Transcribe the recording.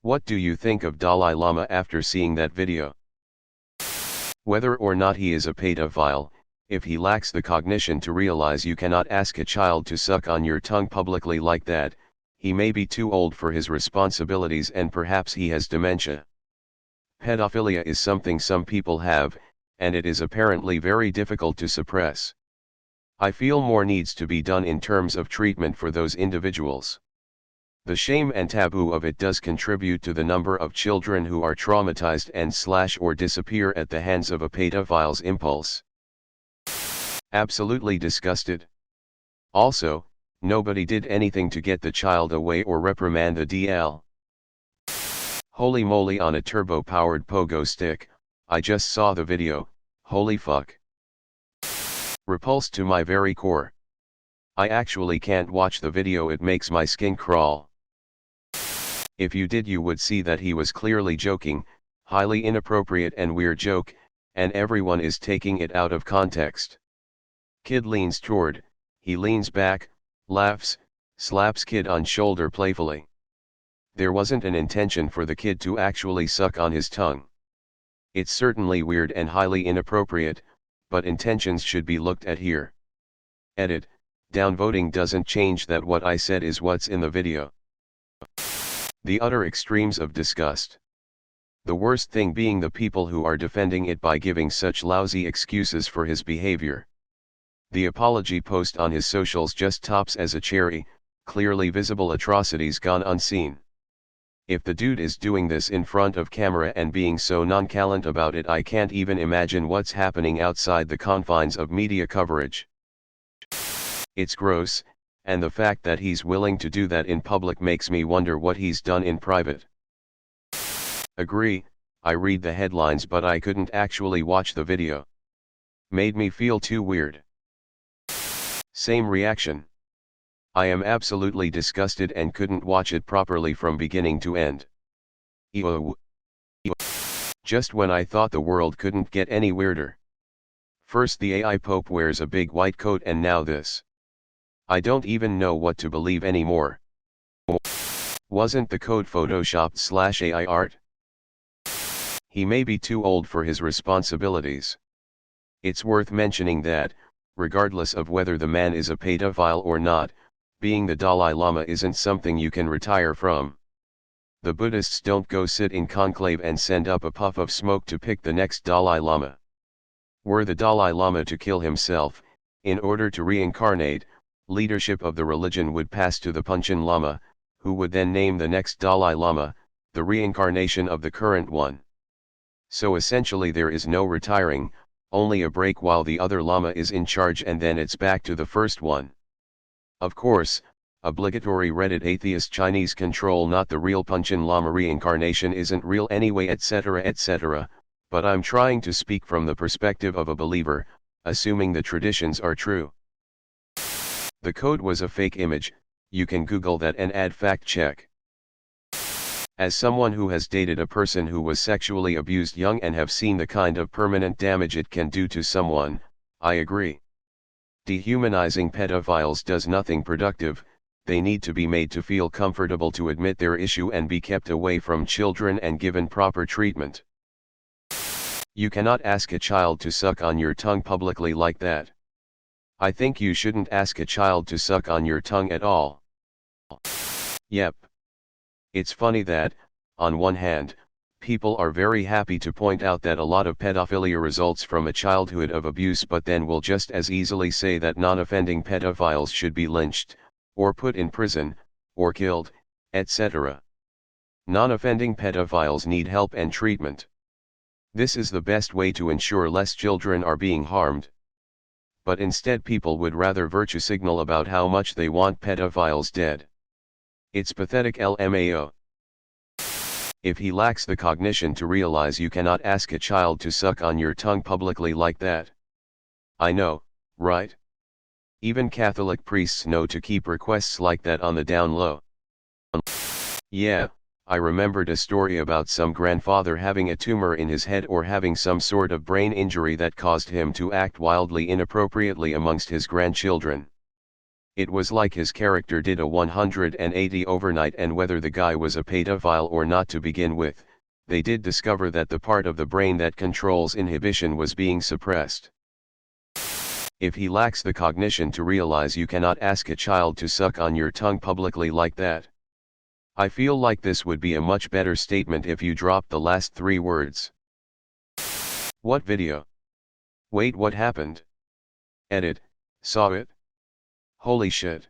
What do you think of Dalai Lama after seeing that video? Whether or not he is a pedophile, if he lacks the cognition to realize you cannot ask a child to suck on your tongue publicly like that, he may be too old for his responsibilities and perhaps he has dementia. Pedophilia is something some people have, and it is apparently very difficult to suppress. I feel more needs to be done in terms of treatment for those individuals. The shame and taboo of it does contribute to the number of children who are traumatized and or disappear at the hands of a pedophile's impulse. Absolutely disgusted. Also, nobody did anything to get the child away or reprimand the DL. Holy moly, on a turbo-powered pogo stick, I just saw the video, holy fuck. Repulsed to my very core. I actually can't watch the video, it makes my skin crawl. If you did, you would see that he was clearly joking, highly inappropriate and weird joke, and everyone is taking it out of context. Kid leans toward, he leans back, laughs, slaps kid on shoulder playfully. There wasn't an intention for the kid to actually suck on his tongue. It's certainly weird and highly inappropriate, but intentions should be looked at here. Edit, downvoting doesn't change that what I said is what's in the video. The utter extremes of disgust. The worst thing being the people who are defending it by giving such lousy excuses for his behavior. The apology post on his socials just tops as a cherry, clearly visible atrocities gone unseen. If the dude is doing this in front of camera and being so nonchalant about it, I can't even imagine what's happening outside the confines of media coverage. It's gross, and the fact that he's willing to do that in public makes me wonder what he's done in private. Agree, I read the headlines but I couldn't actually watch the video. Made me feel too weird. Same reaction. I am absolutely disgusted and couldn't watch it properly from beginning to end. Ew. Just when I thought the world couldn't get any weirder. First the AI Pope wears a big white coat and now this. I don't even know what to believe anymore. Wasn't the code photoshopped /AI art? He may be too old for his responsibilities. It's worth mentioning that, regardless of whether the man is a pedophile or not, being the Dalai Lama isn't something you can retire from. The Buddhists don't go sit in conclave and send up a puff of smoke to pick the next Dalai Lama. Were the Dalai Lama to kill himself, in order to reincarnate, leadership of the religion would pass to the Panchen Lama, who would then name the next Dalai Lama, the reincarnation of the current one. So essentially there is no retiring, only a break while the other Lama is in charge and then it's back to the first one. Of course, obligatory Reddit atheist Chinese control not the real Panchen Lama reincarnation isn't real anyway etc., but I'm trying to speak from the perspective of a believer, assuming the traditions are true. The code was a fake image, you can Google that and add fact check. As someone who has dated a person who was sexually abused young and have seen the kind of permanent damage it can do to someone, I agree. Dehumanizing pedophiles does nothing productive, they need to be made to feel comfortable to admit their issue and be kept away from children and given proper treatment. You cannot ask a child to suck on your tongue publicly like that. I think you shouldn't ask a child to suck on your tongue at all. Yep. It's funny that, on one hand, people are very happy to point out that a lot of pedophilia results from a childhood of abuse, but then will just as easily say that non-offending pedophiles should be lynched, or put in prison, or killed, etc. Non-offending pedophiles need help and treatment. This is the best way to ensure less children are being harmed. But instead people would rather virtue signal about how much they want pedophiles dead. It's pathetic LMAO. If he lacks the cognition to realize you cannot ask a child to suck on your tongue publicly like that. I know, right? Even Catholic priests know to keep requests like that on the down low. Yeah, I remembered a story about some grandfather having a tumor in his head or having some sort of brain injury that caused him to act wildly inappropriately amongst his grandchildren. It was like his character did a 180 overnight, and whether the guy was a pedophile or not to begin with, they did discover that the part of the brain that controls inhibition was being suppressed. If he lacks the cognition to realize you cannot ask a child to suck on your tongue publicly like that. I feel like this would be a much better statement if you dropped the last 3 words. What video? Wait, what happened? Edit, saw it? Holy shit.